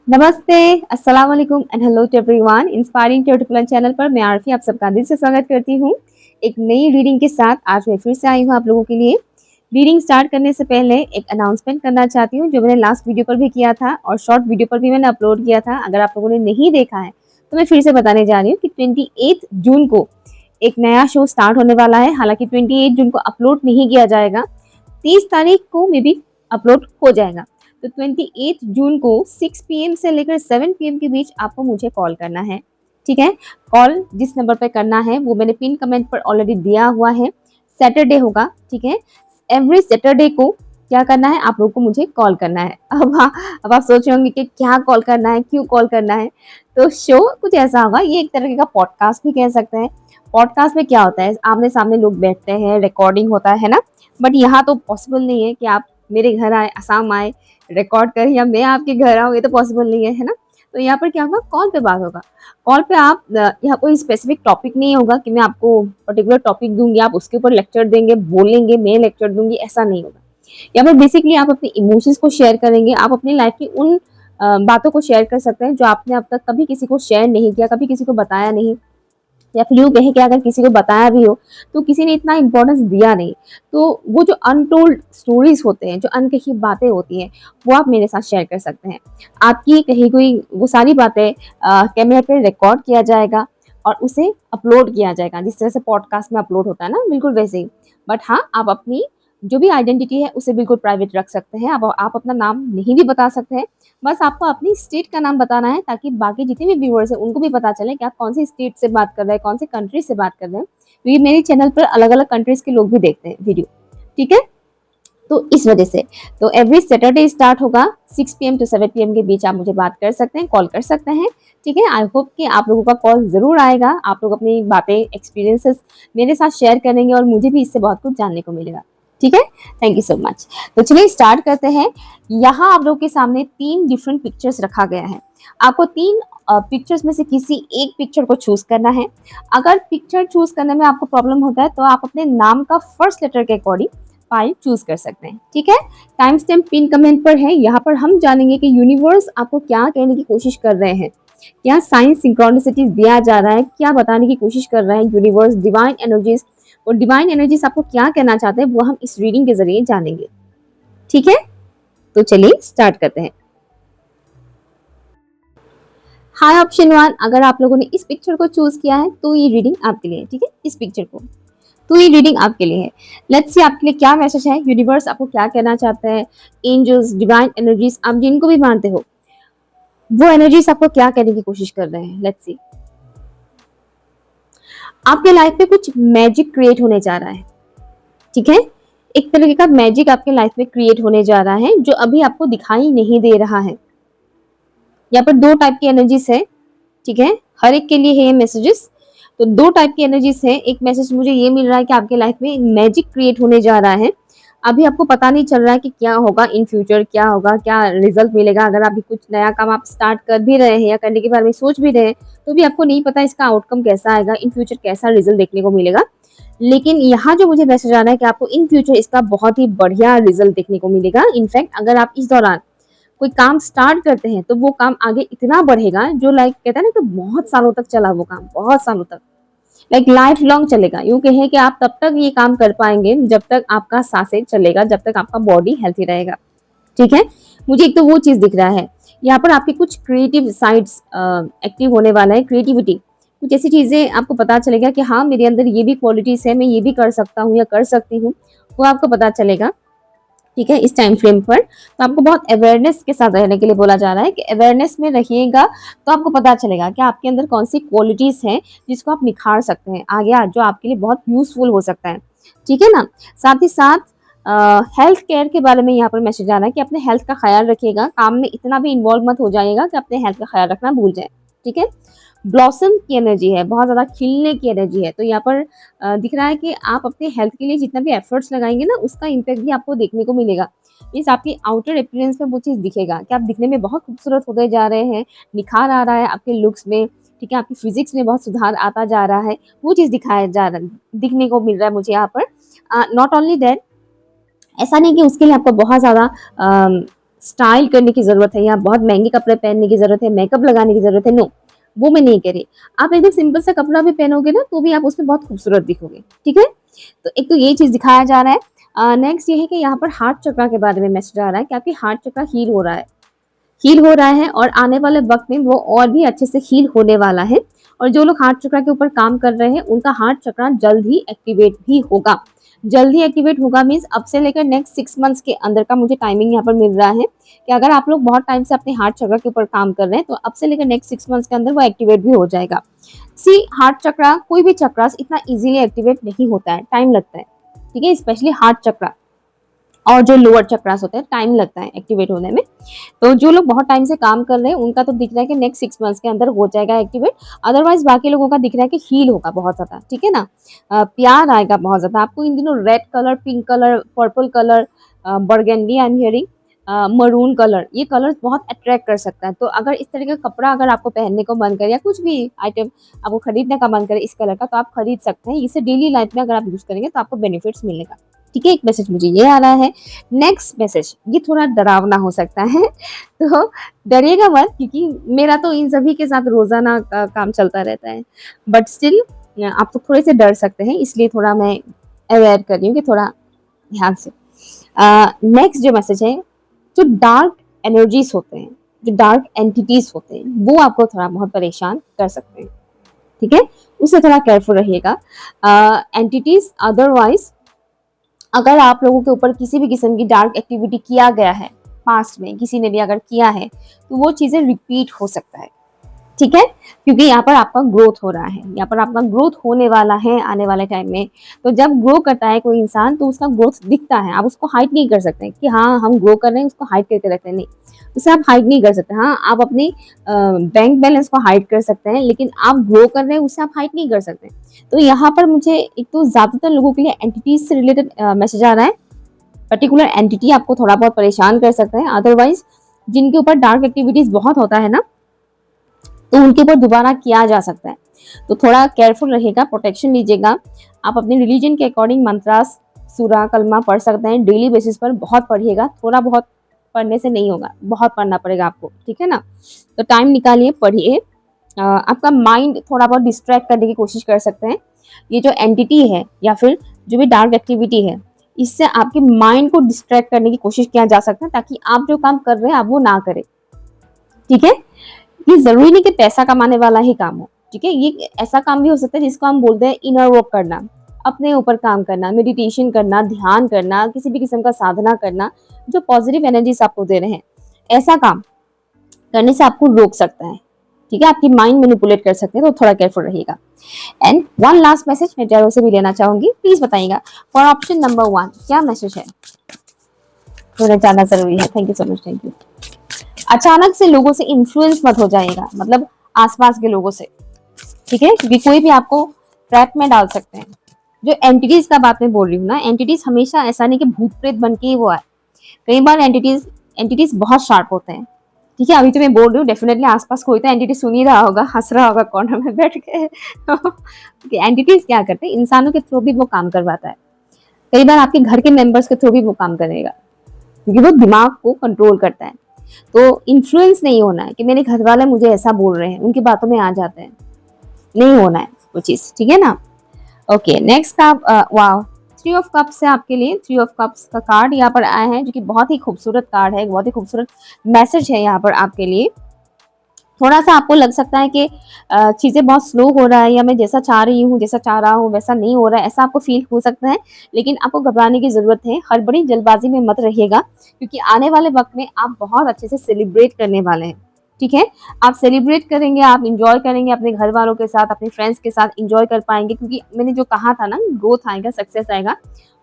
नमस्ते, अस्सलाम वालेकुम and hello to everyone. Inspiring tutorial channel पर मैं आरफी आप सबका दिल से स्वागत करती हूँ। एक नई रीडिंग के साथ आज मैं फिर से आई हूँ आप लोगों के लिए। रीडिंग स्टार्ट करने से पहले एक अनाउंसमेंट करना चाहती हूँ जो मैंने लास्ट वीडियो पर भी किया था और शॉर्ट वीडियो पर भी मैंने अपलोड किया था। अगर आप लोगों ने नहीं देखा है तो मैं फिर से बताने जा रही हूँ कि 28 जून को एक नया शो स्टार्ट होने वाला है। हालांकि 28 जून को अपलोड नहीं किया जाएगा, 30 तारीख को मे बी अपलोड हो जाएगा। तो 28 जून को 6 पीएम से लेकर 7 पीएम के बीच आपको मुझे कॉल करना है। ठीक है, कॉल जिस नंबर पर करना है वो मैंने पिन कमेंट पर ऑलरेडी दिया हुआ है। सैटरडे होगा, ठीक है। एवरी सैटरडे को क्या करना है, आप लोगों को मुझे कॉल करना है। अब हाँ, अब आप सोच रहे होंगे कि क्या कॉल करना है, क्यों कॉल करना है। तो शो कुछ ऐसा होगा, ये एक तरह का पॉडकास्ट भी कह सकते हैं। पॉडकास्ट में क्या होता है, आमने सामने लोग बैठते हैं, रिकॉर्डिंग होता है ना। बट यहाँ तो पॉसिबल नहीं है कि आप मेरे घर आए, असम आए, रिकॉर्ड करें, या मैं आपके घर आऊँ, ये तो पॉसिबल नहीं है ना। तो यहाँ पर क्या होगा, कॉल पे बात होगा। कॉल पे आप यहाँ कोई स्पेसिफिक टॉपिक नहीं होगा कि मैं आपको पर्टिकुलर टॉपिक दूंगी, आप उसके ऊपर लेक्चर देंगे, बोलेंगे, मैं लेक्चर दूंगी, ऐसा नहीं होगा। यहाँ पर बेसिकली आप अपने इमोशंस को शेयर करेंगे, आप अपनी लाइफ की उन बातों को शेयर कर सकते हैं जो आपने अब तक कभी किसी को शेयर नहीं किया, कभी किसी को बताया नहीं, या फिर यूँ कहें कि अगर किसी को बताया भी हो तो किसी ने इतना इम्पोर्टेंस दिया नहीं। तो वो जो अनटोल्ड स्टोरीज होते हैं, जो अनकही बातें होती हैं, वो आप मेरे साथ शेयर कर सकते हैं। आपकी कही कोई वो सारी बातें कैमरे पे रिकॉर्ड किया जाएगा और उसे अपलोड किया जाएगा, जिस तरह से पॉडकास्ट में अपलोड होता है ना, बिल्कुल वैसे ही। बट हाँ, आप अपनी जो भी आइडेंटिटी है उसे बिल्कुल प्राइवेट रख सकते हैं। आप अपना नाम नहीं भी बता सकते हैं, बस आपको अपनी स्टेट का नाम बताना है, ताकि बाकी जितने भी व्यूअर्स हैं उनको भी पता चले कि आप कौन सी स्टेट से बात कर रहे हैं, कौन सी कंट्री से बात कर रहे हैं। क्योंकि मेरे चैनल पर अलग अलग कंट्रीज के लोग भी देखते हैं वीडियो, ठीक है। तो इस वजह से तो एवरी सैटरडे स्टार्ट होगा 6 पीएम टू 7 पीएम के बीच। आप मुझे बात कर सकते हैं, कॉल कर सकते हैं, ठीक है। आई होप कि आप लोगों का कॉल जरूर आएगा, आप लोग अपनी बातें, एक्सपीरियंसेस मेरे साथ शेयर करेंगे और मुझे भी इससे बहुत कुछ जानने को मिलेगा, ठीक है। Thank you so much. तो चलिए स्टार्ट करते हैं। यहाँ आप लोगों के सामने 3 डिफरेंट पिक्चर्स रखा गया है। आपको 3 पिक्चर्स में से किसी एक पिक्चर को चूज करना है। अगर पिक्चर चूज करने में आपको प्रॉब्लम होता है तो आप अपने नाम का फर्स्ट लेटर के अकॉर्डिंग फाइल चूज कर सकते हैं, ठीक है। टाइम स्टैम्प पिन कमेंट पर है। यहाँ पर हम जानेंगे कि यूनिवर्स आपको क्या कहने की कोशिश कर रहे हैं, क्या साइंस सिंक्रोनिसिटीज दिया जा रहा है, क्या बताने की कोशिश कर रहे हैं यूनिवर्स, डिवाइन एनर्जीज। और डिवाइन एनर्जीज आपको क्या कहना चाहते हैं वो हम इस रीडिंग के जरिए जानेंगे, ठीक है। तो चलिए स्टार्ट करते हैं। हाय ऑप्शन 1, अगर आप लोगों ने इस पिक्चर को चूज किया है तो ये रीडिंग आपके लिए है, ठीक है। इस पिक्चर को, तो ये रीडिंग आपके लिए है। लेट्स सी आपके लिए क्या मैसेज है, यूनिवर्स आपको क्या कहना चाहता है। एंजल्स, डिवाइन एनर्जीज, आप जिनको भी मानते हो, वो एनर्जीज आपको क्या कहने की कोशिश कर रहे हैं। Let's see. आपके लाइफ में कुछ मैजिक क्रिएट होने जा रहा है, ठीक है। एक तरीके का मैजिक आपके लाइफ में क्रिएट होने जा रहा है जो अभी आपको दिखाई नहीं दे रहा है। यहाँ पर 2 टाइप की एनर्जीज है, ठीक है। हर एक के लिए है ये मैसेजेस। तो 2 टाइप की एनर्जीज है। एक मैसेज मुझे ये मिल रहा है कि आपके लाइफ में मैजिक क्रिएट होने जा रहा है। अभी आपको पता नहीं चल रहा है कि क्या होगा इन फ्यूचर, क्या होगा, क्या रिजल्ट मिलेगा। अगर अभी कुछ नया काम आप स्टार्ट कर भी रहे हैं या करने के बारे में सोच भी रहे हैं तो भी आपको नहीं पता इसका आउटकम कैसा आएगा, इन फ्यूचर कैसा रिजल्ट देखने को मिलेगा। लेकिन यहाँ जो मुझे मैसेज आ रहा है कि आपको इन फ्यूचर इसका बहुत ही बढ़िया रिजल्ट देखने को मिलेगा। इनफैक्ट अगर आप इस दौरान कोई काम स्टार्ट करते हैं तो वो काम आगे इतना बढ़ेगा जो लाइक कहता है ना कि बहुत सालों तक चला वो काम, बहुत सालों तक, लाइक लाइफ लॉन्ग चलेगा। यूँ कहें कि आप तब तक ये काम कर पाएंगे जब तक आपका सांसें चलेगा, जब तक आपका बॉडी हेल्थी रहेगा, ठीक है। मुझे एक तो वो चीज दिख रहा है। यहाँ पर आपकी कुछ क्रिएटिव साइड्स एक्टिव होने वाला है, क्रिएटिविटी, कुछ ऐसी चीजें आपको पता चलेगा कि हाँ मेरे अंदर ये भी क्वालिटीज है, मैं ये भी कर सकता हूँ या कर सकती हूँ, वो आपको पता चलेगा, ठीक है। इस टाइम फ्रेम पर तो आपको बहुत अवेयरनेस के साथ रहने के लिए बोला जा रहा है कि अवेयरनेस में रहिएगा तो आपको पता चलेगा कि आपके अंदर कौन सी क्वालिटीज हैं जिसको आप निखार सकते हैं आगे, आज जो आपके लिए बहुत यूजफुल हो सकता है, ठीक है ना। साथ ही साथ हेल्थ केयर के बारे में यहाँ पर मैसेज आ रहा है कि अपने हेल्थ का ख्याल रखिएगा। काम में इतना भी इन्वॉल्व मत हो जाइएगा कि अपने हेल्थ का ख्याल रखना भूल जाए, ठीक है। ब्लॉसम की एनर्जी है, बहुत ज़्यादा खिलने की एनर्जी है। तो यहाँ पर दिख रहा है कि आप अपने हेल्थ के लिए जितना भी एफर्ट्स लगाएंगे ना उसका इम्पैक्ट भी आपको देखने को मिलेगा। मीन्स आपकी आउटर अपीयरेंस में वो चीज़ दिखेगा कि आप दिखने में बहुत खूबसूरत होते जा रहे हैं, निखार आ रहा है आपके लुक्स में, ठीक है। आपकी फिजिक्स में बहुत सुधार आता जा रहा है, वो चीज़ दिखाया जा रहा दिखने को मिल रहा है मुझे यहाँ पर। नॉट ओनली दैट, ऐसा नहीं कि उसके लिए आपको बहुत ज़्यादा स्टाइल करने की ज़रूरत है या बहुत महँगे कपड़े पहनने की ज़रूरत है, मेकअप लगाने की ज़रूरत है, नो, वो मैं नहीं कह रही। आप एकदम सिंपल सा कपड़ा भी पहनोगे ना, तो भी आप उसमें बहुत खूबसूरत दिखोगे, ठीक है? तो एक तो ये चीज़ दिखाया जा रहा है। नेक्स्ट ये है कि यहाँ पर हार्ट चक्र के बारे में मैसेज आ रहा है कि आपकी हार्ट चक्र हील हो रहा है और आने वाले वक़्त में वो और भी अच्छे से हील होने वाला है। और जो लोग हार्ट चक्र के ऊपर काम कर रहे हैं, उनका हार्ट चक्र जल्द ही एक्टिवेट भी होगा। जल्द ही एक्टिवेट होगा मीन्स अब से लेकर नेक्स्ट 6 मंथ्स के अंदर का मुझे टाइमिंग यहाँ पर मिल रहा है कि अगर आप लोग बहुत टाइम से अपने हार्ट चक्र के ऊपर काम कर रहे हैं, तो अब से लेकर नेक्स्ट 6 मंथ्स के अंदर वो एक्टिवेट भी हो जाएगा। सी हार्ट चक्र कोई भी चक्रास इतना ईज़िली एक्टिवेट नहीं होता है, टाइम लगता है, ठीक है? स्पेशली हार्ट चक्र और जो लोअर चक्रास होते हैं, टाइम लगता है एक्टिवेट होने में। तो जो लोग बहुत टाइम से काम कर रहे हैं, उनका तो दिख रहा है कि नेक्स्ट 6 मंथ्स के अंदर हो जाएगा एक्टिवेट। अदरवाइज़ बाकी लोगों का दिख रहा है कि हील होगा बहुत ज़्यादा, ठीक है ना? प्यार आएगा बहुत ज़्यादा। आपको इन दिनों red colour, pink colour, purple colour, burgundy I am hearing, maroon colour, ये कलर्स बहुत अट्रैक्ट कर सकता है। तो अगर इस तरह का कपड़ा अगर आपको पहनने को मन करे या कुछ भी आइटम आपको खरीदने का मन करे इस कलर का, तो आप खरीद सकते हैं। इसे डेली लाइफ में अगर आप यूज़ करेंगे, तो आपको बेनिफिट्स मिलेगा। ठीक है, एक मैसेज मुझे ये आ रहा है। नेक्स्ट मैसेज ये थोड़ा डरावना हो सकता है तो डरिएगा मत, क्योंकि मेरा तो इन सभी के साथ रोज़ाना का काम चलता रहता है। बट स्टिल आप तो थोड़े से डर सकते हैं, इसलिए थोड़ा मैं अवेयर कर रही हूँ कि थोड़ा ध्यान से। नेक्स्ट जो मैसेज है, जो डार्क एनर्जीज़ होते हैं, जो डार्क एंटिटीज़ होते हैं, वो आपको थोड़ा बहुत परेशान कर सकते हैं, ठीक है? उससे थोड़ा केयरफुल रहिएगा। एंटिटीज़ अदरवाइज़ अगर आप लोगों के ऊपर किसी भी किस्म की डार्क एक्टिविटी किया गया है, पास्ट में किसी ने भी अगर किया है, तो वो चीज़ें रिपीट हो सकता है, ठीक है? क्योंकि यहाँ पर आपका ग्रोथ हो रहा है, यहाँ पर आपका ग्रोथ होने वाला है आने वाले टाइम में। तो जब ग्रो करता है कोई इंसान, तो उसका ग्रोथ दिखता है, आप उसको हाइड नहीं कर सकते कि हाँ, हम ग्रो कर रहे हैं, उसको हाइड करके रखते हैं, नहीं। उसे आप हाइड नहीं कर सकते। हाँ, आप अपनी बैंक बैलेंस को हाइड कर सकते हैं, लेकिन आप ग्रो कर रहे हैं, उसे आप हाइड नहीं कर सकते। तो यहाँ पर मुझे एक तो ज़्यादातर लोगों के लिए एंटिटीज़ से रिलेटेड मैसेज आ रहा है। पर्टिकुलर एंटिटी आपको थोड़ा बहुत परेशान कर सकता है, अदरवाइज़ जिनके ऊपर डार्क एक्टिविटीज़ बहुत होता है ना, तो उनके ऊपर दोबारा किया जा सकता है। तो थोड़ा केयरफुल रहिएगा, प्रोटेक्शन लीजिएगा। आप अपने रिलीजन के अकॉर्डिंग मंत्रास, सूरा, कलमा पढ़ सकते हैं। डेली बेसिस पर बहुत पढ़िएगा, थोड़ा बहुत पढ़ने से नहीं होगा, बहुत पढ़ना पड़ेगा आपको, ठीक है ना? तो टाइम निकालिए, पढ़िए। आपका माइंड थोड़ा बहुत डिस्ट्रैक्ट करने की कोशिश कर सकते हैं। ये जो एंटिटी है या फिर जो भी डार्क एक्टिविटी है, इससे आपके माइंड को डिस्ट्रैक्ट करने की कोशिश किया जा सकता है, ताकि आप जो काम कर रहे हैं आप वो ना करें, ठीक है? ये ज़रूरी नहीं कि पैसा कमाने वाला ही काम हो, ठीक है? ये ऐसा काम भी हो सकता है जिसको हम बोलते हैं इनर वर्क करना, अपने ऊपर काम करना, मेडिटेशन करना, ध्यान करना, किसी भी किस्म का साधना करना, जो पॉजिटिव एनर्जीज़ आपको दे रहे हैं। ऐसा काम करने से आपको रोक सकता है, ठीक है? आपकी माइंड मैनिपुलेट कर सकते हैं, तो थोड़ा केयरफुल रहिएगा। एंड वन लास्ट मैसेज मैं टैरो से भी लेना चाहूँगी, प्लीज़ बताइएगा फॉर ऑप्शन नंबर 1 क्या मैसेज है? थोड़ा जानना ज़रूरी है। Thank you so much, thank you. अचानक से लोगों से इन्फ्लुएंस मत हो जाइएगा, मतलब आसपास के लोगों से, ठीक है? क्योंकि कोई भी आपको ट्रैप में डाल सकते हैं। जो एंटिटीज का बात मैं बोल रही हूँ ना, एंटिटीज हमेशा ऐसा नहीं कि भूत प्रेत बन के ही वो आए। कई बार एंटिटीज बहुत शार्प होते हैं, ठीक है? अभी तो मैं बोल रही हूँ, डेफिनेटली आसपास कोई तो एंटिटी सुन ही रहा होगा, हंस रहा होगा कॉर्नर में बैठ के। एंटिटीज क्या करते हैं, इंसानों के थ्रू भी वो काम करवाता है। कई बार आपके घर के मेंबर्स के थ्रू भी वो काम करेगा, क्योंकि वो दिमाग को कंट्रोल करता है। तो इन्फ्लुएंस नहीं होना है कि मेरे घर वाले मुझे ऐसा बोल रहे हैं, उनकी बातों में आ जाते हैं, नहीं होना है वो चीज़, ठीक है ना? ओके, नेक्स्ट का वाओ, 3 ऑफ कप्स है आपके लिए। 3 ऑफ कप्स का कार्ड यहाँ पर आया है, जो कि बहुत ही खूबसूरत कार्ड है, बहुत ही खूबसूरत मैसेज है यहाँ पर आपके लिए। थोड़ा सा आपको लग सकता है कि चीज़ें बहुत स्लो हो रहा है, या मैं जैसा चाह रही हूँ, जैसा चाह रहा हूँ वैसा नहीं हो रहा है, ऐसा आपको फील हो सकता है। लेकिन आपको घबराने की ज़रूरत है, हड़बड़ी जल्दबाजी में मत रहिएगा, क्योंकि आने वाले वक्त में आप बहुत अच्छे से सेलिब्रेट करने वाले हैं, ठीक है? आप सेलिब्रेट करेंगे, आप इंजॉय करेंगे अपने घर वालों के साथ, अपने फ्रेंड्स के साथ इंजॉय कर पाएंगे, क्योंकि मैंने जो कहा था ना, ग्रोथ आएगा, सक्सेस आएगा,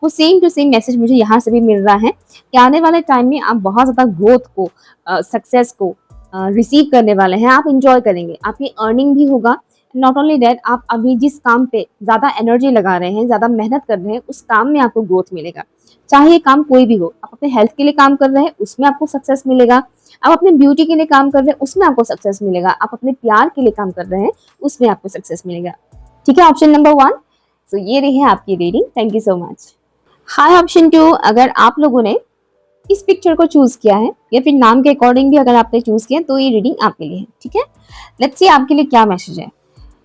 वो सेम टू सेम मैसेज मुझे यहाँ से भी मिल रहा है कि आने वाले टाइम में आप बहुत ज़्यादा ग्रोथ को, सक्सेस को रिसीव करने वाले हैं। आप इंजॉय करेंगे, आपकी अर्निंग भी होगा। नॉट ओनली दैट, आप अभी जिस काम पे ज़्यादा एनर्जी लगा रहे हैं, ज़्यादा मेहनत कर रहे हैं, उस काम में आपको ग्रोथ मिलेगा। चाहे ये काम कोई भी हो, आप अपने हेल्थ के लिए काम कर रहे हैं, उसमें आपको सक्सेस मिलेगा। आप अपने ब्यूटी के लिए काम कर रहे हैं, उसमें आपको सक्सेस मिलेगा। आप अपने प्यार के लिए काम कर रहे हैं, उसमें आपको सक्सेस मिलेगा, ठीक है? Option number 1। सो ये रही है आपकी reading. Thank you so much. Hi option 2, अगर आप लोगों ने इस पिक्चर को चूज किया है, या फिर नाम के अकॉर्डिंग भी अगर आपने चूज किया तो ये रीडिंग आपके लिए है। ठीक है, लेट्स सी आपके लिए क्या मैसेज है।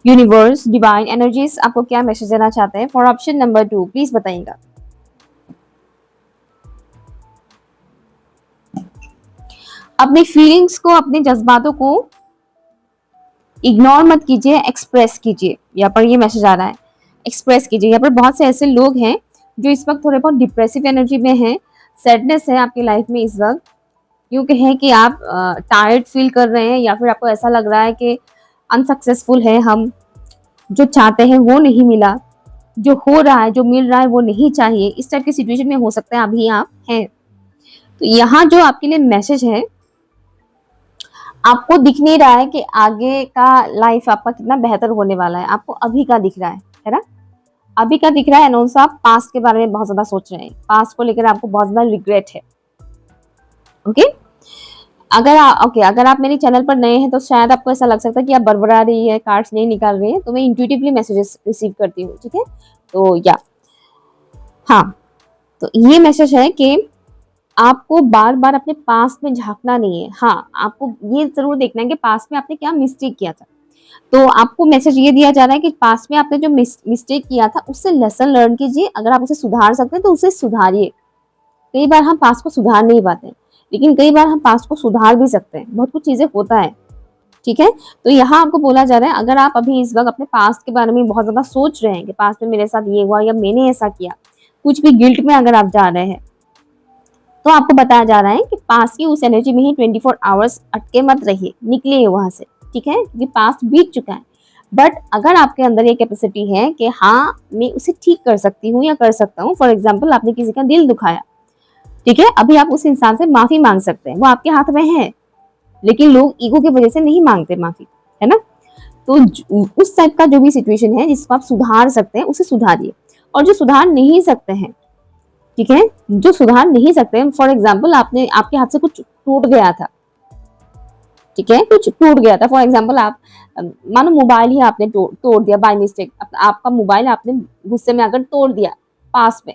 यूनिवर्स, डिवाइन एनर्जीज आपको क्या मैसेज देना चाहते हैं फॉर ऑप्शन नंबर 2, प्लीज बताइएगा। अपनी फीलिंग्स को, अपने जज्बातों को इग्नोर मत कीजिए, एक्सप्रेस कीजिए। यहाँ पर ये मैसेज आ रहा है, एक्सप्रेस कीजिए। यहाँ पर बहुत से ऐसे लोग हैं जो इस वक्त थोड़े बहुत डिप्रेसिव एनर्जी में हैं, सैडनेस है आपकी लाइफ में इस वक्त, यूँ कहें कि आप टायर्ड फील कर रहे हैं, या फिर आपको ऐसा लग रहा है कि अनसक्सेसफुल है हम, जो चाहते हैं वो नहीं मिला, जो हो रहा है, जो मिल रहा है वो नहीं चाहिए। इस टाइप की सिचुएशन में हो सकता है अभी आप हैं। तो यहाँ जो आपके लिए मैसेज है, आपको दिख नहीं रहा है कि आगे का लाइफ आपका कितना बेहतर होने वाला है, आपको अभी का दिख रहा है ना, अभी का दिख रहा है। एंड आप पास्ट के बारे में बहुत ज्यादा सोच रहे हैं, पास्ट को लेकर आपको बहुत ज्यादा रिग्रेट है। ओके, अगर आप मेरे चैनल पर नए हैं तो शायद आपको ऐसा लग सकता है कि आप बड़बड़ा रही है, कार्ड्स नहीं निकाल रही है, तो मैं इंट्यूटिवली मैसेजेस रिसीव करती हूँ। ठीक है, तो हाँ, तो ये मैसेज है कि आपको बार बार अपने पास्ट में झांकना नहीं है। हाँ, आपको ये जरूर देखना है कि पास्ट में आपने क्या मिस्टेक किया था। तो आपको मैसेज ये दिया जा रहा है कि पास्ट में आपने जो मिस्टेक किया था उससे लेसन लर्न कीजिए। अगर आप उसे सुधार सकते हैं तो उसे सुधारिए। कई बार हम पास्ट को सुधार नहीं पाते, लेकिन कई बार हम पास्ट को सुधार भी सकते हैं। बहुत कुछ चीजें होता है। ठीक है, तो यहाँ आपको बोला जा रहा है, अगर आप अभी इस वक्त अपने पास्ट के बारे में बहुत ज्यादा सोच रहे हैं कि पास्ट में मेरे साथ ये हुआ या मैंने ऐसा किया, कुछ भी गिल्ट में अगर आप जा रहे हैं, तो आपको बताया जा रहा है कि पास्ट की उस एनर्जी में ही 24 आवर्स अटके मत रहिए, निकलिए वहां से। ठीक है, क्योंकि पास्ट बीत चुका है। बट अगर आपके अंदर ये कैपेसिटी है कि हाँ मैं उसे ठीक कर सकती हूँ या कर सकता हूँ, फॉर एग्जाम्पल आपने किसी का दिल दुखाया, ठीक है, अभी आप उस इंसान से माफी मांग सकते हैं, वो आपके हाथ में है। लेकिन लोग ईगो की वजह से नहीं मांगते माफी, है ना। तो उस टाइप का जो भी सिचुएशन है जिसको आप सुधार सकते हैं उसे सुधारिए। और जो सुधार नहीं सकते हैं, ठीक है, जो सुधार नहीं सकते हैं, फॉर एग्जाम्पल आपके हाथ से कुछ टूट गया था, ठीक है, कुछ टूट गया था, फॉर एग्जाम्पल आप मानो मोबाइल ही आपने तोड़ दिया बाय मिस्टेक, आपका मोबाइल आपने गुस्से में आकर तोड़ दिया पास में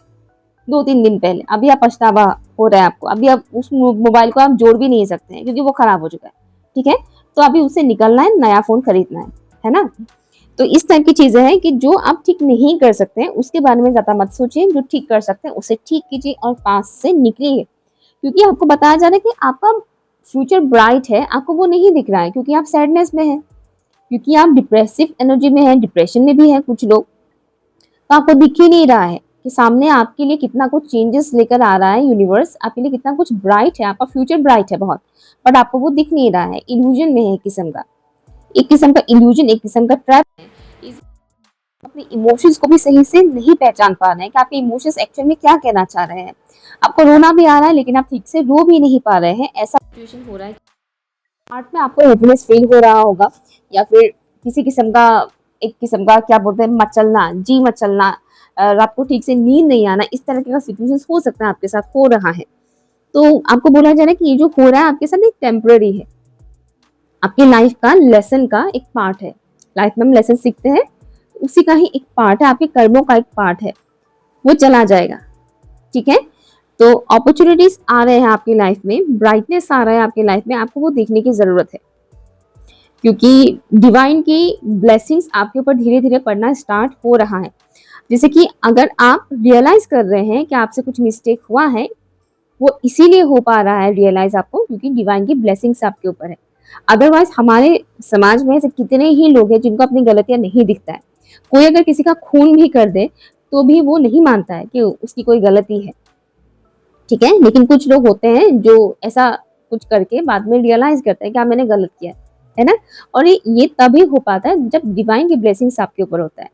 2-3 दिन पहले। अभी आप पछतावा हो रहा है आपको, अभी आप उस मोबाइल को आप जोड़ भी नहीं सकते हैं क्योंकि वो खराब हो चुका है। ठीक है, तो अभी उससे निकलना है, नया फोन खरीदना है ना। तो इस टाइप की चीजें हैं कि जो आप ठीक नहीं कर सकते हैं उसके बारे में ज्यादा मत सोचिए, जो ठीक कर सकते हैं उसे ठीक कीजिए और पास से निकलिए। क्योंकि आपको बताया जा रहा है कि आपका फ्यूचर ब्राइट है, आपको वो नहीं दिख रहा है क्योंकि आप सैडनेस में हैं, क्योंकि आप डिप्रेसिव एनर्जी में हैं, डिप्रेशन में भी है कुछ लोग। तो आपको दिख ही नहीं रहा है कि सामने आपके लिए कितना कुछ चेंजेस लेकर आ रहा है यूनिवर्स, आपके लिए कितना कुछ ब्राइट है, आपका फ्यूचर ब्राइट है बहुत, बट आपको वो दिख नहीं रहा है। इल्यूजन में है एक किस्म का इल्यूजन, एक किस्म का ट्रैप है। अपने इमोशंस को भी सही से नहीं पहचान पा रहे हैं कि आपके इमोशंस एक्चुअल में क्या कहना चाह रहे हैं। आपको रोना भी आ रहा है लेकिन आप ठीक से रो भी नहीं पा रहे हैं, ऐसा सिचुएशन हो रहा है। हार्ट में आपको हेवीनेस फील हो रहा होगा, या फिर किसी किस्म का, एक किस्म का क्या बोलते हैं, मचलना, जी मचलना, रात को ठीक से नींद नहीं आना, इस तरह का सिचुएशन हो सकता है आपके साथ हो रहा है। तो आपको बोला जा रहा है कि ये जो हो रहा है आपके साथ एक टेम्पररी है, आपकी लाइफ का लेसन का एक पार्ट है। लाइफ में हम लेसन सीखते हैं, उसी का ही एक पार्ट है, आपके कर्मों का एक पार्ट है, वो चला जाएगा। ठीक है, तो अपॉर्चुनिटीज आ रहे हैं आपकी लाइफ में, ब्राइटनेस आ रहा है आपकी लाइफ में, आपको वो देखने की जरूरत है। क्योंकि डिवाइन की ब्लेसिंग्स आपके ऊपर धीरे धीरे पड़ना स्टार्ट हो रहा है। जैसे कि अगर आप रियलाइज कर रहे हैं कि आपसे कुछ मिस्टेक हुआ है, वो इसीलिए हो पा रहा है रियलाइज आपको क्योंकि डिवाइन की ब्लेसिंग्स आपके ऊपर है। अदरवाइज हमारे समाज में ऐसे कितने ही लोग हैं जिनको अपनी गलतियां नहीं दिखता है। कोई अगर किसी का खून भी कर दे तो भी वो नहीं मानता है कि उसकी कोई गलती है। ठीक है, लेकिन कुछ लोग होते हैं जो ऐसा कुछ करके बाद में रियलाइज करते हैं कि हाँ मैंने गलत किया है ना। और ये तभी हो पाता है जब डिवाइन की ब्लेसिंग्स आपके ऊपर होता है,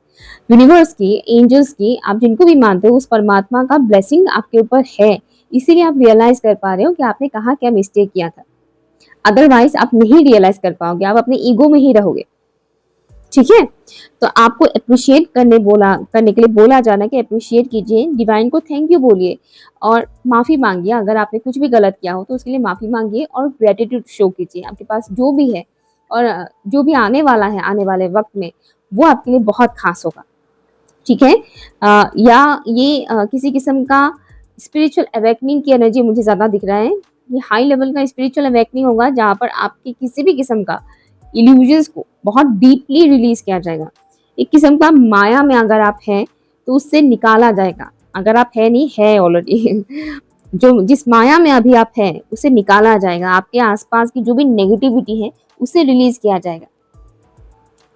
यूनिवर्स की, एंजल्स की, आप जिनको भी मानते हो उस परमात्मा का ब्लेसिंग आपके ऊपर है। इसीलिए आप रियलाइज कर पा रहे हो कि आपने कहाँ क्या मिस्टेक किया था। अदरवाइज आप नहीं रियलाइज कर पाओगे, आप अपने ईगो में ही रहोगे। ठीक है, तो आपको अप्रिशिएट करने के लिए बोला जाना कि अप्रिशिएट कीजिए, डिवाइन को थैंक यू बोलिए और माफी मांगिए। अगर आपने कुछ भी गलत किया हो तो उसके लिए माफी मांगिए और ग्रेटिट्यूड शो कीजिए। आपके पास जो भी है और जो भी आने वाला है आने वाले वक्त में, वो आपके लिए बहुत खास होगा। ठीक है, या ये किसी किस्म का स्पिरिचुअल अवेकनिंग की एनर्जी मुझे ज़्यादा दिख रहा है। ये हाई लेवल का स्पिरिचुअल अवेकनिंग होगा जहाँ पर आपकी किसी भी किस्म का इल्यूजन्स को बहुत डीपली रिलीज किया जाएगा। एक किस्म का माया में अगर आप हैं तो उससे निकाला जाएगा। अगर आप है नहीं, है ऑलरेडी जो जिस माया में अभी आप हैं उसे निकाला जाएगा। आपके आसपास की जो भी नेगेटिविटी है उसे रिलीज किया जाएगा।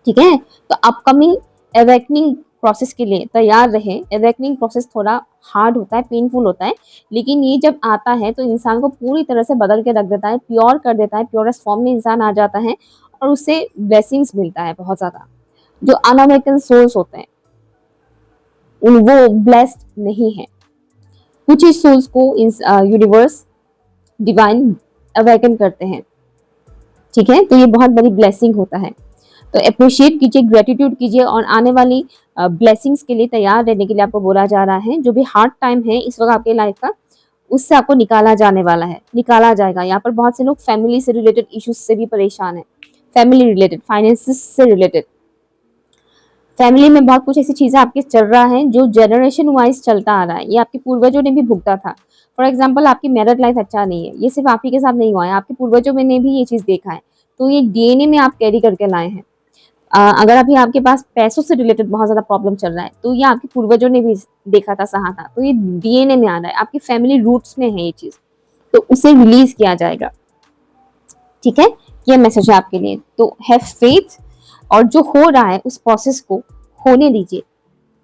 ठीक है, तो अपकमिंग अवेकनिंग प्रोसेस के लिए तैयार रहे। अवेकनिंग प्रोसेस थोड़ा हार्ड होता है, पेनफुल होता है, लेकिन ये जब आता है तो इंसान को पूरी तरह से बदल के रख देता है, प्योर कर देता है, प्योरेस्ट फॉर्म में इंसान आ जाता है और उससे ब्लेसिंग्स मिलता है बहुत ज़्यादा। जो अनअवेकन सोल्स होते हैं उन वो ब्लेस्ड नहीं है। कुछ ही सोल्स को यूनिवर्स डिवाइन अवेकन करते हैं। ठीक है, तो ये बहुत बड़ी ब्लेसिंग होता है। तो अप्रिशिएट कीजिए, ग्रेटिट्यूड कीजिए और आने वाली ब्लेसिंग्स के लिए तैयार रहने के लिए आपको बोला जा रहा है। जो भी हार्ड टाइम है इस वक्त आपके लाइफ का, उससे आपको निकाला जाने वाला है, निकाला जाएगा। यहाँ पर बहुत से लोग फैमिली से रिलेटेड इश्यूज से भी परेशान है, फैमिली रिलेटेड, फाइनेंसिस से रिलेटेड। फैमिली में बहुत कुछ ऐसी चीजें आपके चल रहा है जो जनरेशन वाइज चलता आ रहा है, ये आपके पूर्वजों ने भी भुगता था। फॉर एग्जाम्पल, आपकी मैरिड लाइफ अच्छा नहीं है, ये सिर्फ आप ही के साथ नहीं हुआ है, आपके पूर्वजों में ने भी ये चीज देखा है। तो ये डीएनए में आप कैरी करके लाए हैं। अगर अभी आपके पास पैसों से रिलेटेड बहुत ज्यादा प्रॉब्लम चल रहा है तो ये आपके पूर्वजों ने भी देखा था, सहा था। तो ये डीएनए में आ रहा है, आपकी फैमिली रूट्स में है ये चीज, तो उसे रिलीज किया जाएगा। ठीक है, ये मैसेज है आपके लिए। तो हैव फेथ, और जो हो रहा है उस प्रोसेस को होने दीजिए,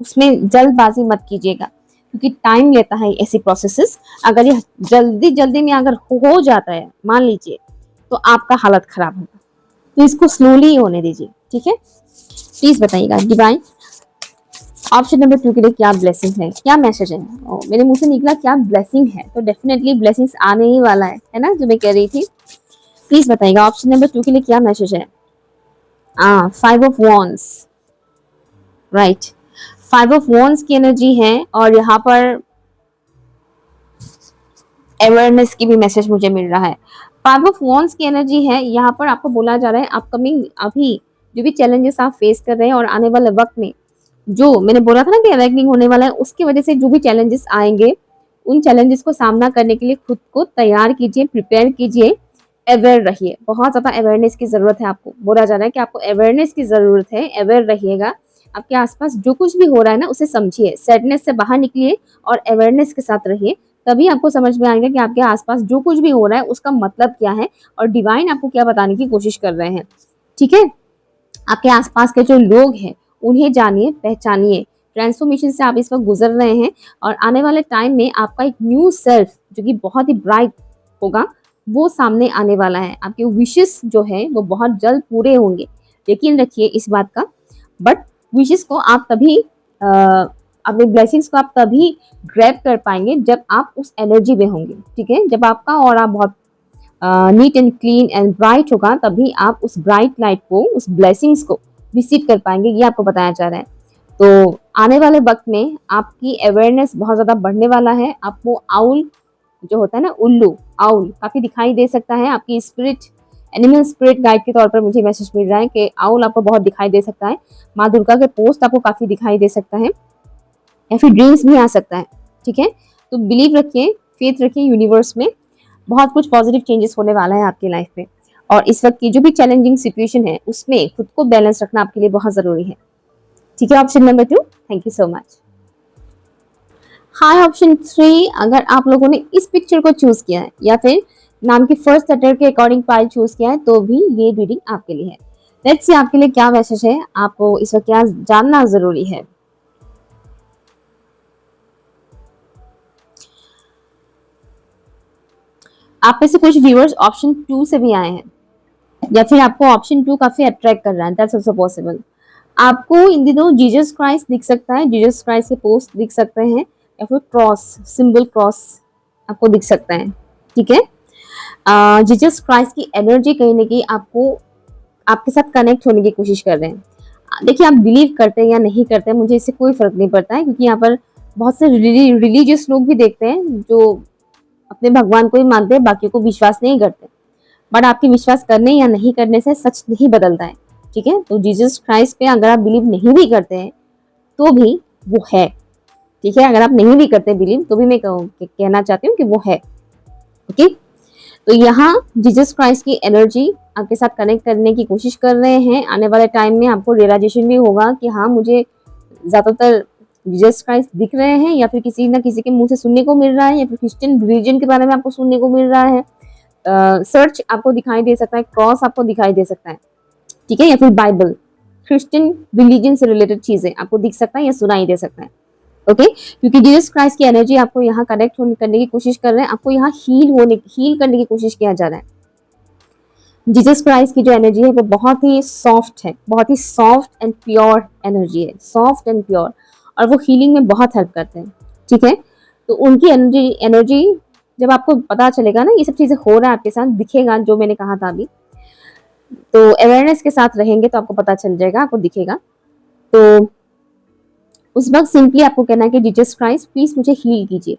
उसमें जल्दबाजी मत कीजिएगा, क्योंकि टाइम लेता है ऐसी प्रोसेसेस। अगर ये जल्दी जल्दी में अगर हो जाता है मान लीजिए, तो आपका हालत खराब होगा। तो इसको स्लोली होने दीजिए। ठीक है, प्लीज बताइएगा डिवाइन ऑप्शन नंबर 2 के लिए क्या ब्लेसिंग है, क्या मैसेज है। मेरे मुंह से निकला क्या ब्लेसिंग है, तो डेफिनेटली ब्लेसिंग्स आने ही वाला है ना, जो मैं कह रही थी। प्लीज बताइएगा ऑप्शन नंबर 2 के लिए क्या मैसेज है। 5 of wands, right, 5 of wands की एनर्जी है और यहाँ पर अवेयरनेस की भी मैसेज मुझे मिल रहा है। 5 ऑफ वॉन्ड्स की एनर्जी है, यहाँ पर आपको बोला जा रहा है अपकमिंग, अभी जो भी चैलेंजेस आप फेस कर रहे हैं और आने वाले वक्त में जो मैंने बोला था ना कि अवेकनिंग होने वाला है, उसकी वजह से जो भी चैलेंजेस आएंगे उन चैलेंजेस को सामना करने के लिए खुद को तैयार कीजिए, प्रिपेयर कीजिए, अवेयर रहिए। बहुत ज्यादा अवेयरनेस की जरूरत है आपको, बोला जा रहा है कि आपको अवेयरनेस की जरूरत है, अवेयर रहिएगा। आपके आसपास जो कुछ भी हो रहा है ना उसे समझिए, सैडनेस से बाहर निकलिए और अवेयरनेस के साथ रहिए। तभी आपको समझ में आएगा कि आपके आसपास जो कुछ भी हो रहा है उसका मतलब क्या है और डिवाइन आपको क्या बताने की कोशिश कर रहे हैं। ठीक है, आपके आसपास के जो लोग हैं उन्हें जानिए, पहचानिए। ट्रांसफॉर्मेशन से आप इस वक्त गुजर रहे हैं और आने वाले टाइम में आपका एक न्यू सेल्फ जो कि बहुत ही ब्राइट होगा वो सामने आने वाला है। आपके विशेस जो है वो बहुत जल्द पूरे होंगे, यकीन रखिए इस बात का। बट विशेस को आप तभी अपने ब्लेसिंग्स को आप तभी ग्रैब कर पाएंगे जब आप उस एनर्जी में होंगे। ठीक है, जब आपका और आप बहुत neat and clean and bright होगा तभी आप उस ब्राइट लाइट को, उस ब्लेसिंग्स को रिसीव कर पाएंगे, ये आपको बताया जा रहा है। तो आने वाले वक्त में आपकी अवेयरनेस बहुत ज़्यादा बढ़ने वाला है। आपको आउल जो होता है ना, उल्लू, आउल काफ़ी दिखाई दे सकता है। आपकी स्पिरिट, एनिमल स्पिरिट गाइड के तौर पर मुझे मैसेज मिल रहा है कि आउल आपको बहुत दिखाई दे सकता है। माँ दुर्गा के पोस्ट आपको काफ़ी दिखाई दे सकता है या फिर ड्रीम्स भी आ सकता है। ठीक है, तो बिलीव रखिए, फेथ रखिए यूनिवर्स में, बहुत कुछ पॉजिटिव चेंजेस होने वाला है आपकी लाइफ में। और इस वक्त की जो भी चैलेंजिंग सिचुएशन है उसमें खुद को बैलेंस रखना आपके लिए बहुत जरूरी है। ठीक है, option number 2, thank you so much. High option 3, अगर आप लोगों ने इस पिक्चर को चूज किया है या फिर नाम की फर्स्ट लेटर के अकॉर्डिंग पाइल चूज किया है तो भी ये रीडिंग आपके लिए है। लेट्स सी आपके लिए क्या मैसेज है, आपको इस वक्त क्या जानना जरूरी है। आप में से कुछ व्यूअर्स ऑप्शन 2 से भी आए हैं या फिर आपको ऑप्शन 2 काफी अट्रैक्ट कर रहा है, दैट्स आल्सो पॉसिबल। आपको इन दिनों जीसस क्राइस्ट दिख सकता है, जीसस क्राइस्ट के पोस्ट दिख सकते हैं या फिर क्रॉस, सिंबल क्रॉस आपको दिख सकता है। ठीक है, जीसस क्राइस्ट की एनर्जी कहीं ना कहीं आपको, आपके साथ कनेक्ट होने की कोशिश कर रहे हैं। देखिए, आप बिलीव करते हैं या नहीं करते हैं मुझे इससे कोई फर्क नहीं पड़ता है, क्योंकि यहाँ पर बहुत से रिलीजियस लोग भी देखते हैं जो अपने भगवान को ही मानते हैं, बाकी को विश्वास नहीं करते। बट आपके विश्वास करने या नहीं करने से सच नहीं बदलता है। ठीक है, तो जीसस क्राइस्ट पे अगर आप बिलीव नहीं भी करते हैं तो भी वो है, ठीक है, अगर आप नहीं भी करते बिलीव तो भी मैं कहना चाहती हूँ कि वो है। ओके, तो यहाँ जीसस क्राइस्ट की एनर्जी आपके साथ कनेक्ट करने की कोशिश कर रहे हैं। आने वाले टाइम में आपको रियलाइजेशन भी होगा कि हाँ, मुझे ज्यादातर जीसस क्राइस्ट दिख रहे हैं, या फिर किसी ना किसी के मुंह से सुनने को मिल रहा है, या फिर क्रिश्चियन रिलीजन के बारे में आपको सुनने को मिल रहा है। सर्च आपको दिखाई दे सकता है, क्रॉस आपको दिखाई दे सकता है, ठीक है, या फिर बाइबल, क्रिश्चियन रिलीजन से रिलेटेड चीजें आपको दिख सकता है या सुनाई दे सकता है। ओके, क्योंकि जीसस क्राइस्ट की एनर्जी आपको यहाँ कनेक्ट करने की कोशिश कर रहे हैं, आपको यहाँ हील करने की कोशिश किया जा रहा है। जीसस क्राइस्ट की जो एनर्जी है वो बहुत ही सॉफ्ट है, बहुत ही सॉफ्ट एंड प्योर एनर्जी है, सॉफ्ट एंड प्योर, और वो हीलिंग में बहुत हेल्प करते हैं। ठीक है, तो उनकी एनर्जी जब आपको पता चलेगा ना ये सब चीजें हो रहा है आपके साथ, दिखेगा, जो मैंने कहा था अभी, तो अवेयरनेस के साथ रहेंगे तो आपको पता चल जाएगा, आपको दिखेगा। तो उस वक्त सिंपली आपको कहना है कि जीसस क्राइस्ट प्लीज मुझे हील कीजिए।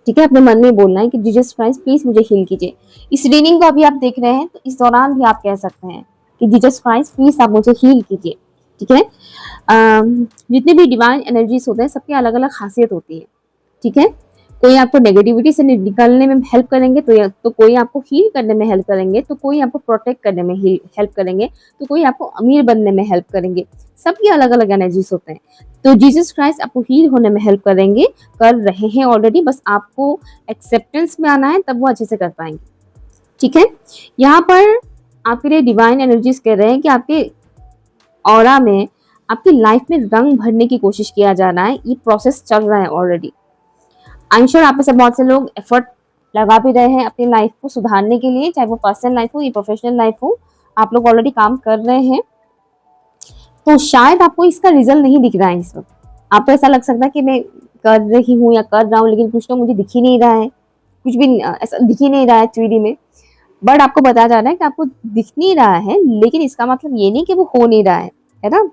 ठीक है, अपने मन में बोलना है कि जीसस क्राइस्ट प्लीज मुझे हील कीजिए। इस रीडिंग को अभी आप देख रहे हैं तो इस दौरान भी आप कह सकते हैं कि जीसस क्राइस्ट प्लीज आप मुझे हील कीजिए। ठीक है, जितने भी डिवाइन एनर्जीज होते हैं सबकी अलग अलग खासियत होती है। ठीक है, कोई आपको नेगेटिविटी से निकलने में हेल्प करेंगे, तो कोई आपको हील करने में हेल्प करेंगे, तो कोई आपको प्रोटेक्ट करने में हेल्प करेंगे, तो कोई आपको अमीर बनने में हेल्प करेंगे। सबकी अलग अलग एनर्जीज होते हैं। तो जीसस क्राइस्ट आपको हील होने में हेल्प करेंगे, कर रहे हैं ऑलरेडी, बस आपको एक्सेप्टेंस में आना है, तब वो अच्छे से कर पाएंगे। ठीक है, यहाँ पर आपके लिए डिवाइन एनर्जीज कह रहे हैं कि आपके ऑरा में, आपकी लाइफ में रंग भरने की कोशिश किया जा रहा है। ये प्रोसेस चल रहा है ऑलरेडी। आई एम श्योर आप में से बहुत से लोग एफर्ट लगा भी रहे हैं अपनी लाइफ को सुधारने के लिए, चाहे वो पर्सनल लाइफ हो या प्रोफेशनल लाइफ हो, आप लोग ऑलरेडी काम कर रहे हैं। तो शायद आपको इसका रिजल्ट नहीं दिख रहा है इस वक्त। आपको ऐसा लग सकता है कि मैं कर रही हूँ या कर रहा हूँ, लेकिन कुछ तो मुझे दिख ही नहीं रहा है, कुछ भी ऐसा दिख ही नहीं रहा है 3D में। बट आपको बताया जा रहा है कि आपको दिख नहीं रहा है, लेकिन इसका मतलब ये नहीं कि वो हो नहीं रहा है ना।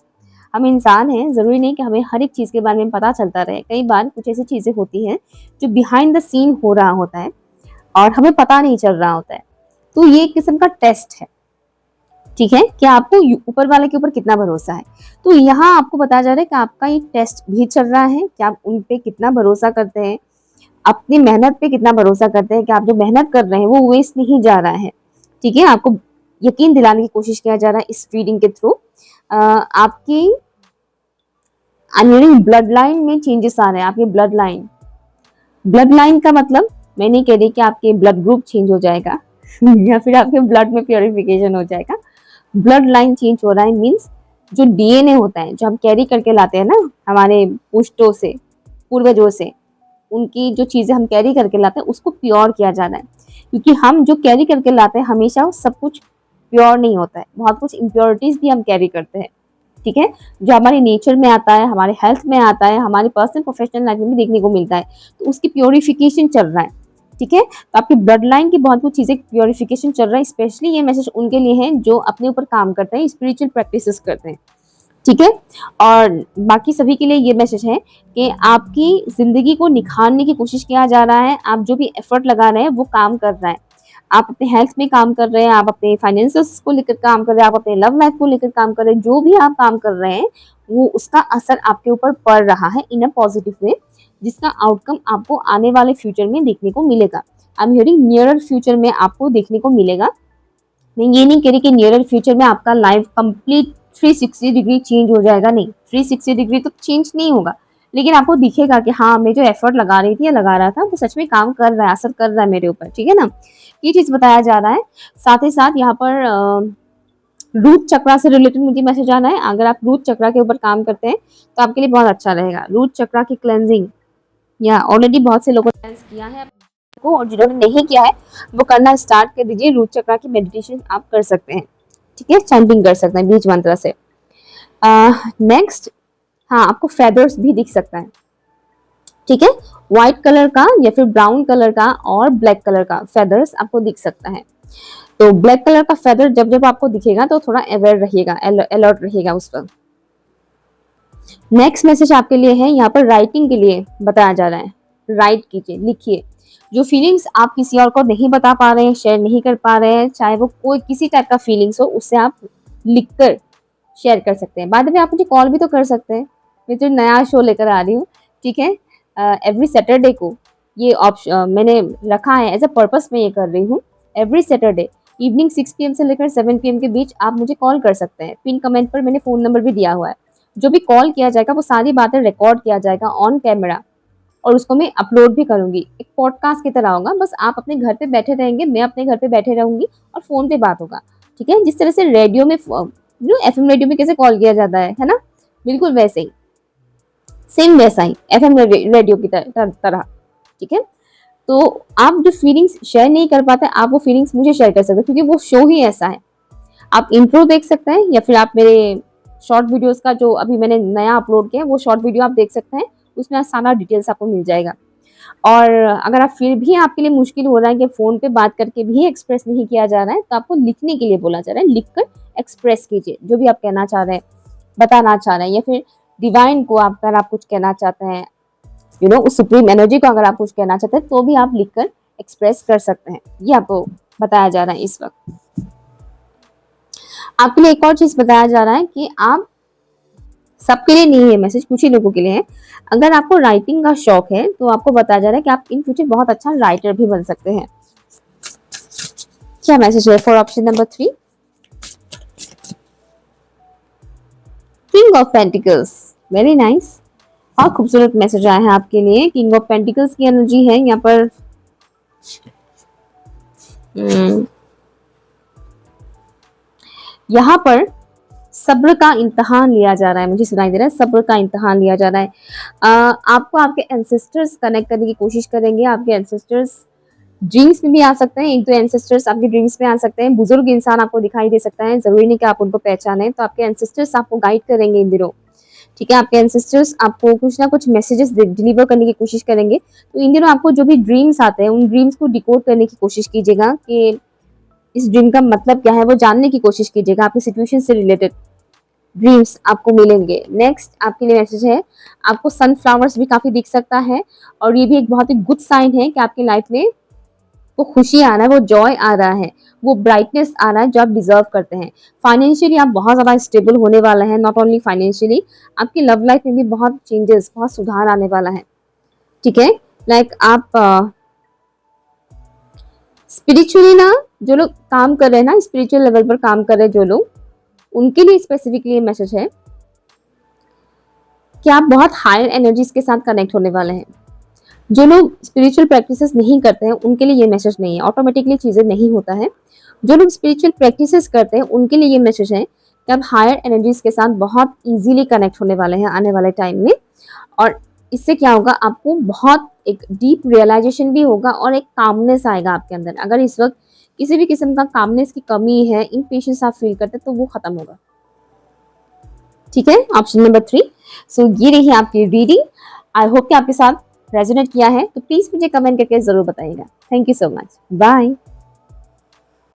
हम इंसान हैं, जरूरी नहीं कि हमें हर एक चीज के बारे में पता चलता रहे। कई बार कुछ ऐसी चीजें होती हैं जो बिहाइंड द सीन हो रहा होता है और हमें पता नहीं चल रहा होता है। तो ये एक किस्म का टेस्ट है। ठीक है, कि आपको ऊपर वाले के ऊपर कितना भरोसा है। तो यहाँ आपको बताया जा रहा है कि आपका एक टेस्ट भी चल रहा है कि आप उन पे कितना भरोसा करते हैं, अपनी मेहनत पे कितना भरोसा करते हैं, कि आप जो मेहनत कर रहे हैं वो वेस्ट नहीं जा रहा है। ठीक है, आपको यकीन दिलाने की कोशिश किया जा रहा है इस रीडिंग के थ्रू। आपकी ब्लड लाइन में चेंजेस आ रहे हैं। आपकी ब्लड लाइन का मतलब, मैं नहीं कह रही कि आपके ब्लड ग्रुप चेंज हो जाएगा या फिर आपके ब्लड में प्योरिफिकेशन हो जाएगा। ब्लड लाइन चेंज हो रहा है मीन्स जो डीएनए होता है, जो हम कैरी करके लाते हैं ना हमारे पुश्तों से, पूर्वजों से, उनकी जो चीजें हम कैरी करके लाते हैं उसको प्योर किया जा रहा है। क्योंकि हम जो कैरी करके लाते हैं हमेशा सब कुछ प्योर नहीं होता है, बहुत कुछ इम्प्योरिटीज भी हम कैरी करते हैं। ठीक है, जो हमारे नेचर में आता है, हमारे हेल्थ में आता है, हमारी पर्सनल प्रोफेशनल लाइफ में भी देखने को मिलता है, तो उसकी प्योरिफिकेशन चल रहा है। ठीक है, तो आपकी ब्लड लाइन की बहुत कुछ चीजें प्योरिफिकेशन चल रहा है। स्पेशली ये मैसेज उनके लिए है जो अपने ऊपर काम करते हैं, स्पिरिचुअल प्रैक्टिसेस करते हैं। ठीक है, और बाकी सभी के लिए ये मैसेज है कि आपकी जिंदगी को निखारने की कोशिश किया जा रहा है। आप जो भी एफर्ट लगा रहे हैं वो काम कर रहा है। आप अपने हेल्थ में काम कर रहे हैं, आप अपने फाइनेंसेस को लेकर काम कर रहे हैं, आप अपने लव लाइफ को लेकर काम कर रहे हैं। जो भी आप काम कर रहे हैं वो उसका असर आपके ऊपर पड़ रहा है इन अ पॉजिटिव वे, जिसका आउटकम आपको आने वाले फ्यूचर में देखने को मिलेगा। I am hearing nearer future में आपको देखने को मिलेगा। मैं ये नहीं कह रही कि नियरर फ्यूचर में आपका लाइफ कंप्लीट 360 डिग्री चेंज हो जाएगा, नहीं, 360 डिग्री तो चेंज नहीं होगा, लेकिन आपको दिखेगा कि हाँ, मैं जो एफर्ट लगा रही थी या लगा रहा था वो सच में काम कर रहा है, असर कर रहा है मेरे ऊपर। ठीक है ना, ये चीज बताया जा रहा है। साथ ही साथ यहाँ पर रूट चक्रा से रिलेटेड मुझे मैसेज आना है। अगर आप रूट चक्रा के ऊपर काम करते हैं तो आपके लिए बहुत अच्छा रहेगा। रूट चक्रा की क्लेंजिंग या ऑलरेडी बहुत से लोगों ने क्लेंस किया है को, और जिन्होंने नहीं किया है वो करना स्टार्ट कर दीजिए। रूट चक्रा की मेडिटेशन आप कर सकते हैं। ठीक है, चैंटिंग कर सकते हैं बीज मंत्र से। नेक्स्ट, हाँ, आपको फेदर्स भी दिख सकता है। ठीक है, व्हाइट कलर का या फिर ब्राउन कलर का और ब्लैक कलर का फेदर्स आपको दिख सकता है। तो ब्लैक कलर का फेदर जब जब आपको दिखेगा तो थोड़ा अवेयर रहिएगा, अलर्ट रहिएगा उस पर। नेक्स्ट मैसेज आपके लिए है, यहाँ पर राइटिंग के लिए बताया जा रहा है। राइट कीजिए, लिखिए। जो फीलिंग्स आप किसी और को नहीं बता पा रहे हैं, शेयर नहीं कर पा रहे हैं, चाहे वो कोई किसी टाइप का फीलिंग्स हो, उससे आप लिखकर शेयर कर सकते हैं। बाद में आप मुझे कॉल भी तो कर सकते हैं, मैं तो नया शो लेकर आ रही हूँ। ठीक है, एवरी सैटरडे को ये ऑप्शन मैंने रखा है एज अ पर्पस में ये कर रही हूँ। एवरी सैटरडे इवनिंग 6 PM से लेकर 7 PM के बीच आप मुझे कॉल कर सकते हैं। पिन कमेंट पर मैंने फ़ोन नंबर भी दिया हुआ है। जो भी कॉल किया जाएगा वो सारी बातें रिकॉर्ड किया जाएगा ऑन कैमरा और उसको मैं अपलोड भी करूँगी। एक पॉडकास्ट की तरह होगा, बस आप अपने घर पे बैठे रहेंगे, मैं अपने घर पे बैठे रहूँगी और फ़ोन पे बात होगा, ठीक है? जिस तरह से रेडियो में एफएम रेडियो में कैसे कॉल किया जाता है ना? बिल्कुल वैसे ही, सेम वैसा ही एफएम रेडियो की तरह, ठीक है? तो आप जो फीलिंग्स शेयर नहीं कर पाते, आप वो फीलिंग्स मुझे शेयर कर सकते हैं क्योंकि वो शो ही ऐसा है। आप इंट्रो देख सकते हैं या फिर आप मेरे शॉर्ट वीडियोस का जो अभी मैंने नया अपलोड किया है वो शॉर्ट वीडियो आप देख सकते हैं, उसमें सारा डिटेल्स आपको मिल जाएगा। और अगर आप फिर भी आपके लिए मुश्किल हो रहा है कि फ़ोन पे बात करके भी एक्सप्रेस नहीं किया जा रहा है, तो आपको लिखने के लिए बोला जा रहा है, लिखकर एक्सप्रेस कीजिए, जो भी आप कहना चाह रहे हैं, बताना चाह रहे हैं या फिर डिवाइन को अगर आप कुछ कहना चाहते हैं, उस सुप्रीम एनर्जी को अगर आप कुछ कहना चाहते हैं, तो भी आप लिखकर एक्सप्रेस कर सकते हैं। ये आपको बताया जा रहा है इस वक़्त। आपके लिए एक और चीज़ बताया जा रहा है कि आप सबके लिए नहीं है मैसेज, कुछ ही लोगों के लिए है। अगर आपको राइटिंग का शौक है तो आपको बताया जा रहा है कि आप इन फ्यूचर बहुत अच्छा राइटर भी बन सकते हैं। क्या मैसेज है for option number 3? King of pentacles, very nice. और खूबसूरत मैसेज आया है आपके लिए। किंग ऑफ पेंटिकल्स की एनर्जी है यहाँ पर। यहाँ पर सब्र का इम्तिहान लिया जा रहा है, मुझे सुनाई दे रहा है, सब्र का इम्तिहान लिया जा रहा है। आपको आपके एंसेस्टर्स कनेक्ट करने की कोशिश करेंगे। आपके एंसेस्टर्स ड्रीम्स में भी आ सकते हैं, एक दो एंसेस्टर्स आपके ड्रीम्स में आ सकते हैं। बुजुर्ग इंसान आपको दिखाई दे सकता है, जरूरी नहीं कि आप उनको पहचानें। तो आपके एंसेस्टर्स आपको गाइड करेंगे इन दिनों, ठीक है? आपके एंसेस्टर्स आपको कुछ ना कुछ मैसेजेस डिलीवर करने की कोशिश करेंगे। तो इन दिनों आपको जो भी ड्रीम्स आते हैं उन ड्रीम्स को डिकोड करने की कोशिश कीजिएगा कि इस ड्रीम का मतलब क्या है, वो जानने की कोशिश कीजिएगा। आपकी सिचुएशन से रिलेटेड ड्रीम्स आपको मिलेंगे। नेक्स्ट आपके लिए मैसेज है, आपको सनफ्लावर्स भी काफी दिख सकता है और ये भी एक बहुत ही गुड साइन है कि आपकी लाइफ में वो खुशी आ रहा है, वो जॉय आ रहा है, वो ब्राइटनेस आ रहा है जो आप डिजर्व करते हैं। फाइनेंशियली आप बहुत ज़्यादा स्टेबल होने वाला है। नॉट ओनली फाइनेंशियली, आपकी लव लाइफ में भी बहुत चेंजेस, बहुत सुधार आने वाला है, ठीक है? लाइक आप स्पिरिचुअली ना जो लोग काम कर रहे हैं ना, स्पिरिचुअल लेवल पर काम कर रहे हैं जो लोग, उनके लिए स्पेसिफिकली मैसेज है कि आप बहुत हायर एनर्जीज के साथ कनेक्ट होने वाले हैं। जो लोग स्पिरिचुअल प्रैक्टिसेस नहीं करते हैं उनके लिए ये मैसेज नहीं है, ऑटोमेटिकली चीज़ें नहीं होता है। जो लोग स्पिरिचुअल प्रैक्टिसेस करते हैं उनके लिए ये मैसेज है कि आप हायर एनर्जीज के साथ बहुत इजीली कनेक्ट होने वाले हैं आने वाले टाइम में। और इससे क्या होगा, आपको बहुत एक डीप रियलाइजेशन भी होगा और एक कामनेस आएगा आपके अंदर। अगर इस वक्त किसी भी किस्म का कामनेस की कमी है, इम्पेशेंस आप फील करते हैं, तो वो खत्म होगा, ठीक है? Option number 3। सो ये रही आपकी रीडिंग। आई होप कि आपके साथ रेजोनेट किया है, तो प्लीज मुझे कमेंट करके जरूर बताइएगा। Thank you so much, bye.